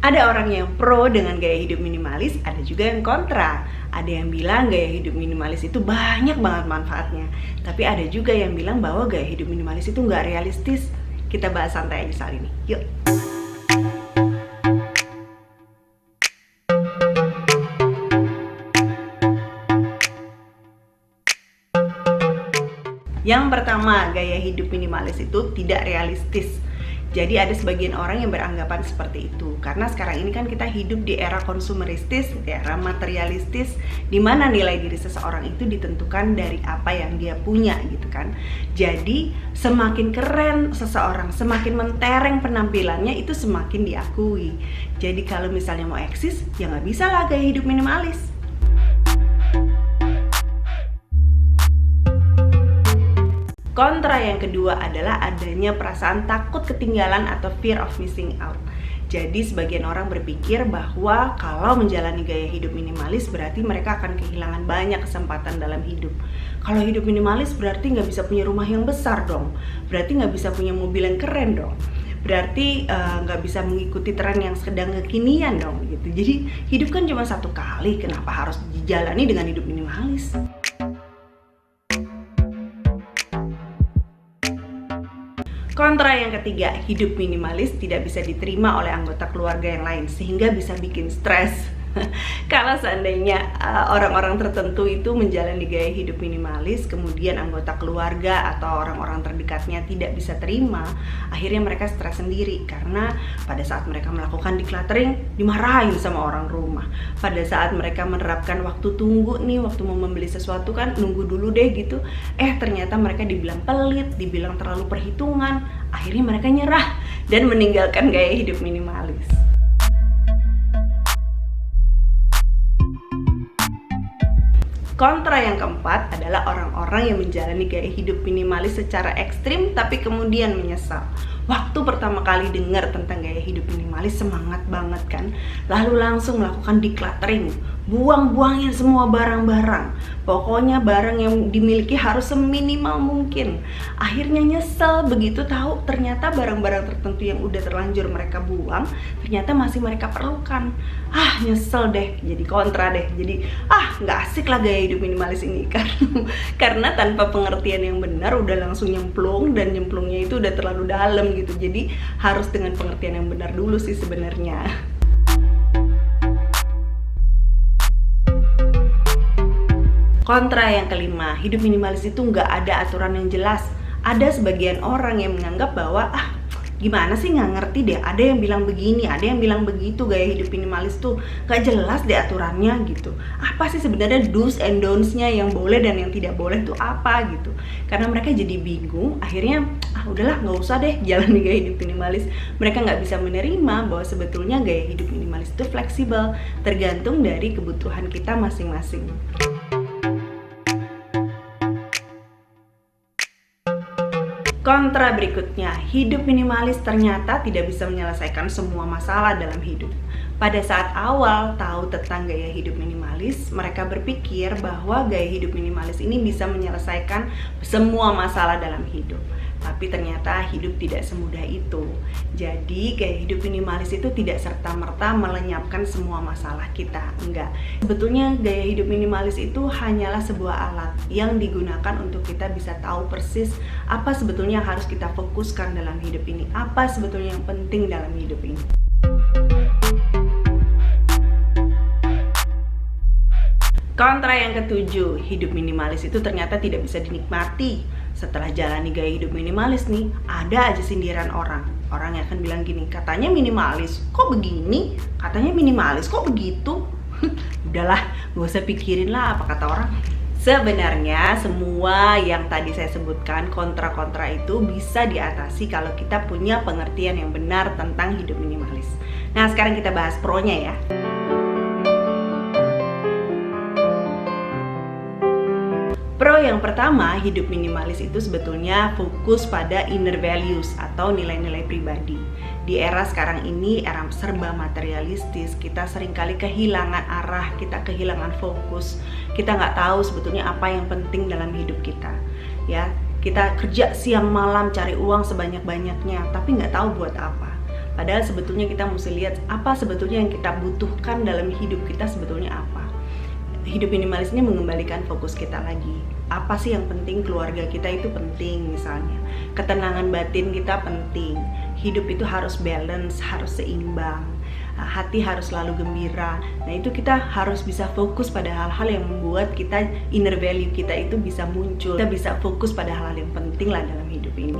Ada orang yang pro dengan gaya hidup minimalis, ada juga yang kontra. Ada yang bilang gaya hidup minimalis itu banyak banget manfaatnya. Tapi ada juga yang bilang bahwa gaya hidup minimalis itu nggak realistis. Kita bahas santai aja soal ini, yuk. Yang pertama, gaya hidup minimalis itu tidak realistis. Jadi ada sebagian orang yang beranggapan seperti itu. Karena sekarang ini kan kita hidup di era konsumeristis, di era materialistis, di mana nilai diri seseorang itu ditentukan dari apa yang dia punya gitu kan. Jadi semakin keren seseorang, semakin mentereng penampilannya itu semakin diakui. Jadi kalau misalnya mau eksis, ya nggak bisa lah gaya hidup minimalis. Kontra yang kedua adalah adanya perasaan takut ketinggalan atau fear of missing out. Jadi sebagian orang berpikir bahwa kalau menjalani gaya hidup minimalis berarti mereka akan kehilangan banyak kesempatan dalam hidup. Kalau hidup minimalis berarti nggak bisa punya rumah yang besar dong, berarti nggak bisa punya mobil yang keren dong, berarti nggak bisa mengikuti tren yang sedang kekinian dong gitu. Jadi hidup kan cuma satu kali, kenapa harus dijalani dengan hidup minimalis? Kontra yang ketiga, hidup minimalis tidak bisa diterima oleh anggota keluarga yang lain sehingga bisa bikin stres. Kalau seandainya orang-orang tertentu itu menjalani gaya hidup minimalis, kemudian anggota keluarga atau orang-orang terdekatnya tidak bisa terima, akhirnya mereka stres sendiri karena pada saat mereka melakukan decluttering dimarahin sama orang rumah. Pada saat mereka menerapkan waktu tunggu nih, waktu mau membeli sesuatu kan nunggu dulu deh gitu, ternyata mereka dibilang pelit, dibilang terlalu perhitungan, akhirnya mereka nyerah dan meninggalkan gaya hidup minimalis. Kontra yang keempat adalah orang-orang yang menjalani gaya hidup minimalis secara ekstrim tapi kemudian menyesal. Waktu pertama kali dengar tentang gaya hidup minimalis semangat banget kan, lalu langsung melakukan decluttering, buang-buangin semua barang-barang. Pokoknya barang yang dimiliki harus seminimal mungkin. Akhirnya nyesel begitu tahu ternyata barang-barang tertentu yang udah terlanjur mereka buang ternyata masih mereka perlukan. Nyesel deh, jadi kontra deh. Jadi nggak asik lah gaya hidup minimalis ini karena tanpa pengertian yang benar udah langsung nyemplung, dan nyemplungnya itu udah terlalu dalam gitu. Jadi harus dengan pengertian yang benar dulu sih sebenarnya. Kontra yang kelima, hidup minimalis itu nggak ada aturan yang jelas. Ada sebagian orang yang menganggap bahwa gimana sih, nggak ngerti deh, ada yang bilang begini, ada yang bilang begitu, gaya hidup minimalis tuh nggak jelas deh aturannya gitu. Apa sih sebenarnya do's and don'ts-nya, yang boleh dan yang tidak boleh tuh apa gitu. Karena mereka jadi bingung, akhirnya udahlah nggak usah deh jalani gaya hidup minimalis. Mereka nggak bisa menerima bahwa sebetulnya gaya hidup minimalis itu fleksibel, tergantung dari kebutuhan kita masing-masing. Kontra berikutnya, hidup minimalis ternyata tidak bisa menyelesaikan semua masalah dalam hidup. Pada saat awal tahu tentang gaya hidup minimalis, mereka berpikir bahwa gaya hidup minimalis ini bisa menyelesaikan semua masalah dalam hidup. Tapi ternyata hidup tidak semudah itu. Jadi gaya hidup minimalis itu tidak serta-merta melenyapkan semua masalah kita, enggak. Sebetulnya gaya hidup minimalis itu hanyalah sebuah alat yang digunakan untuk kita bisa tahu persis apa sebetulnya yang harus kita fokuskan dalam hidup ini, apa sebetulnya yang penting dalam hidup ini. Kontra yang ketujuh, hidup minimalis itu ternyata tidak bisa dinikmati. Setelah jalani gaya hidup minimalis nih, ada aja sindiran orang. Orang yang akan bilang gini, katanya minimalis, kok begini? Katanya minimalis, kok begitu? Udahlah, gak usah pikirin lah apa kata orang. Sebenarnya semua yang tadi saya sebutkan, kontra-kontra itu bisa diatasi kalau kita punya pengertian yang benar tentang hidup minimalis. Nah, sekarang kita bahas pro-nya ya. Pro yang pertama, hidup minimalis itu sebetulnya fokus pada inner values atau nilai-nilai pribadi. Di era sekarang ini, era serba materialistis, kita seringkali kehilangan arah, kita kehilangan fokus. Kita nggak tahu sebetulnya apa yang penting dalam hidup kita. Ya, kita kerja siang malam cari uang sebanyak-banyaknya, tapi nggak tahu buat apa. Padahal sebetulnya kita mesti lihat apa sebetulnya yang kita butuhkan dalam hidup kita sebetulnya apa. Hidup minimalis ini mengembalikan fokus kita lagi. Apa sih yang penting? Keluarga kita itu penting misalnya. Ketenangan batin kita penting. Hidup itu harus balance, harus seimbang. Hati harus selalu gembira. Nah itu kita harus bisa fokus pada hal-hal yang membuat kita, inner value kita itu bisa muncul. Kita bisa fokus pada hal-hal yang penting lah dalam hidup ini.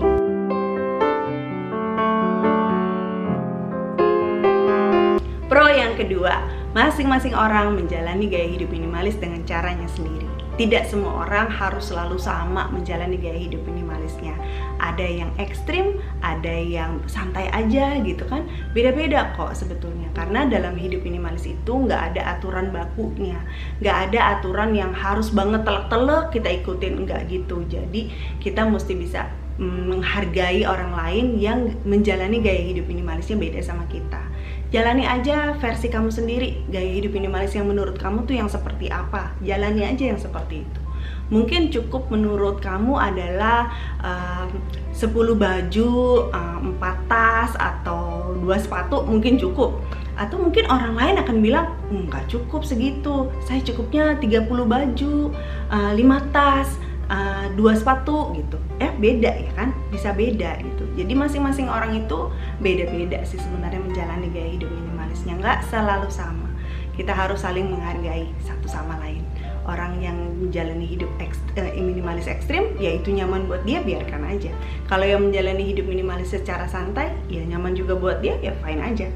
Pro yang kedua, masing-masing orang menjalani gaya hidup minimalis dengan caranya sendiri. Tidak semua orang harus selalu sama menjalani gaya hidup minimalisnya. Ada yang ekstrim, ada yang santai aja gitu kan. Beda-beda kok sebetulnya. Karena dalam hidup minimalis itu nggak ada aturan bakunya. Nggak ada aturan yang harus banget telek-telek kita ikutin, nggak gitu. Jadi kita mesti bisa menghargai orang lain yang menjalani gaya hidup minimalisnya beda sama kita. Jalani aja versi kamu sendiri, gaya hidup minimalis yang menurut kamu tuh yang seperti apa. Jalani aja yang seperti itu. Mungkin cukup menurut kamu adalah 10 baju, 4 tas, atau 2 sepatu mungkin cukup. Atau mungkin orang lain akan bilang, nggak cukup segitu, saya cukupnya 30 baju, 5 tas, 2 sepatu gitu. Beda ya kan, bisa beda gitu. Jadi masing-masing orang itu beda-beda sih sebenarnya menjalani gaya hidup minimalisnya, nggak selalu sama. Kita harus saling menghargai satu sama lain. Orang yang menjalani hidup minimalis ekstrim, ya itu nyaman buat dia, biarkan aja. Kalau yang menjalani hidup minimalis secara santai, ya nyaman juga buat dia, ya fine aja.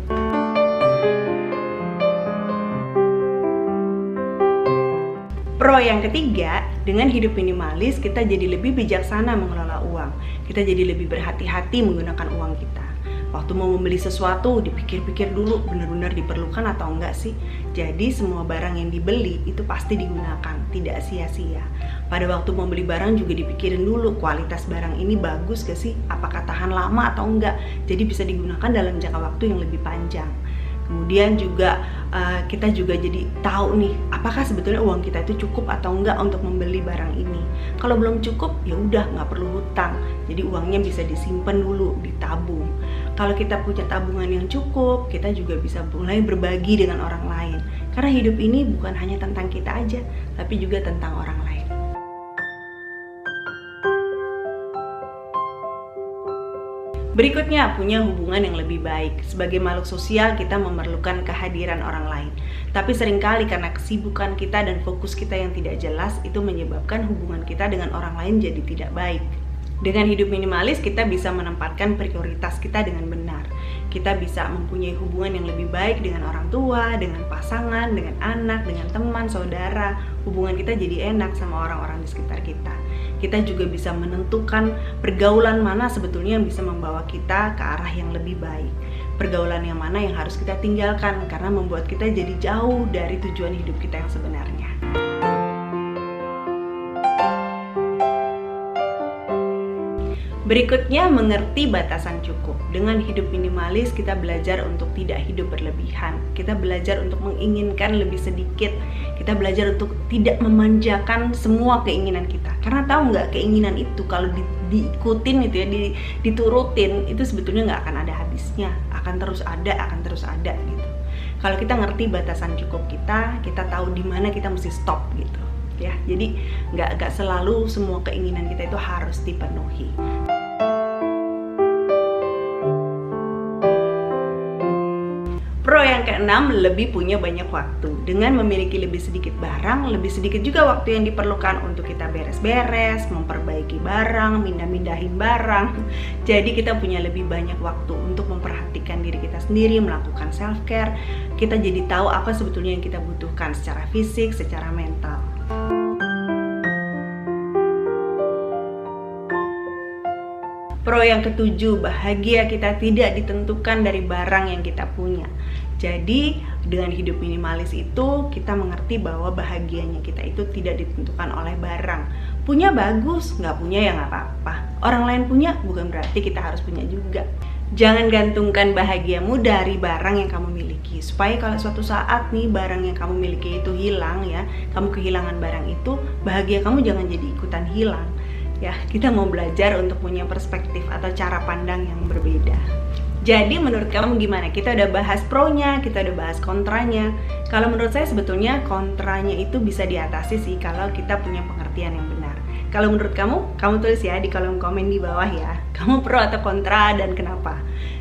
Pro yang ketiga, dengan hidup minimalis kita jadi lebih bijaksana mengelola uang. Kita jadi lebih berhati-hati menggunakan uang kita. Waktu mau membeli sesuatu, dipikir-pikir dulu benar-benar diperlukan atau enggak sih. Jadi semua barang yang dibeli itu pasti digunakan, tidak sia-sia. Pada waktu mau beli barang juga dipikirin dulu, kualitas barang ini bagus gak sih? Apakah tahan lama atau enggak? Jadi bisa digunakan dalam jangka waktu yang lebih panjang. Kemudian juga kita juga jadi tahu nih, apakah sebetulnya uang kita itu cukup atau enggak untuk membeli barang ini. Kalau belum cukup, ya udah nggak perlu hutang. Jadi uangnya bisa disimpan dulu, ditabung. Kalau kita punya tabungan yang cukup, kita juga bisa mulai berbagi dengan orang lain. Karena hidup ini bukan hanya tentang kita aja, tapi juga tentang orang lain. Berikutnya, punya hubungan yang lebih baik. Sebagai makhluk sosial, kita memerlukan kehadiran orang lain. Tapi seringkali karena kesibukan kita dan fokus kita yang tidak jelas, itu menyebabkan hubungan kita dengan orang lain jadi tidak baik. Dengan hidup minimalis, kita bisa menempatkan prioritas kita dengan benar. Kita bisa mempunyai hubungan yang lebih baik dengan orang tua, dengan pasangan, dengan anak, dengan teman, saudara. Hubungan kita jadi enak sama orang-orang di sekitar kita. Kita juga bisa menentukan pergaulan mana sebetulnya yang bisa membawa kita ke arah yang lebih baik. Pergaulan yang mana yang harus kita tinggalkan karena membuat kita jadi jauh dari tujuan hidup kita yang sebenarnya. Berikutnya, mengerti batasan cukup. Dengan hidup minimalis, kita belajar untuk tidak hidup berlebihan. Kita belajar untuk menginginkan lebih sedikit. Kita belajar untuk tidak memanjakan semua keinginan kita. Karena tahu nggak, keinginan itu kalau diikutin itu ya, diturutin, itu sebetulnya nggak akan ada habisnya. Akan terus ada gitu. Kalau kita ngerti batasan cukup kita tahu di mana kita mesti stop gitu. Ya, jadi nggak selalu semua keinginan kita itu harus dipenuhi. Pro yang keenam, lebih punya banyak waktu. Dengan memiliki lebih sedikit barang, lebih sedikit juga waktu yang diperlukan untuk kita beres-beres, memperbaiki barang, mindah-mindahin barang. Jadi kita punya lebih banyak waktu untuk memperhatikan diri kita sendiri, melakukan self-care. Kita jadi tahu apa sebetulnya yang kita butuhkan secara fisik, secara mental. Pro yang ketujuh, bahagia kita tidak ditentukan dari barang yang kita punya. Jadi dengan hidup minimalis itu kita mengerti bahwa bahagianya kita itu tidak ditentukan oleh barang. Punya bagus, nggak punya ya nggak apa-apa. Orang lain punya bukan berarti kita harus punya juga. Jangan gantungkan bahagiamu dari barang yang kamu miliki. Supaya kalau suatu saat nih barang yang kamu miliki itu hilang ya, kamu kehilangan barang itu, bahagia kamu jangan jadi ikutan hilang. Ya, kita mau belajar untuk punya perspektif atau cara pandang yang berbeda. Jadi menurut kamu gimana? Kita udah bahas pro-nya, kita udah bahas kontranya. Kalau menurut saya sebetulnya kontranya itu bisa diatasi sih kalau kita punya pengertian yang benar. Kalau menurut kamu tulis ya di kolom komen di bawah ya. Kamu pro atau kontra dan kenapa?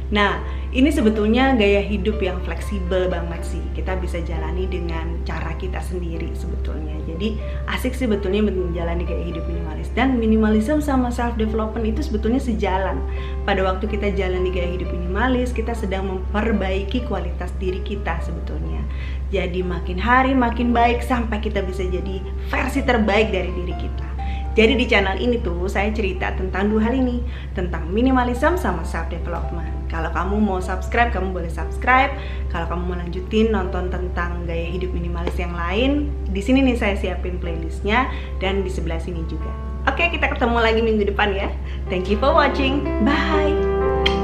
Nah, ini sebetulnya gaya hidup yang fleksibel banget sih. Kita bisa jalani dengan cara kita sendiri sebetulnya. Jadi asik sih sebetulnya menjalani gaya hidup minimalis. Dan minimalism sama self development itu sebetulnya sejalan. Pada waktu kita jalani gaya hidup minimalis, kita sedang memperbaiki kualitas diri kita sebetulnya. Jadi makin hari makin baik sampai kita bisa jadi versi terbaik dari diri kita. Jadi di channel ini tuh saya cerita tentang dua hal ini, tentang minimalism sama self development. Kalau kamu mau subscribe, kamu boleh subscribe. Kalau kamu mau lanjutin nonton tentang gaya hidup minimalis yang lain, di sini nih saya siapin playlistnya dan di sebelah sini juga. Oke, kita ketemu lagi minggu depan ya. Thank you for watching. Bye.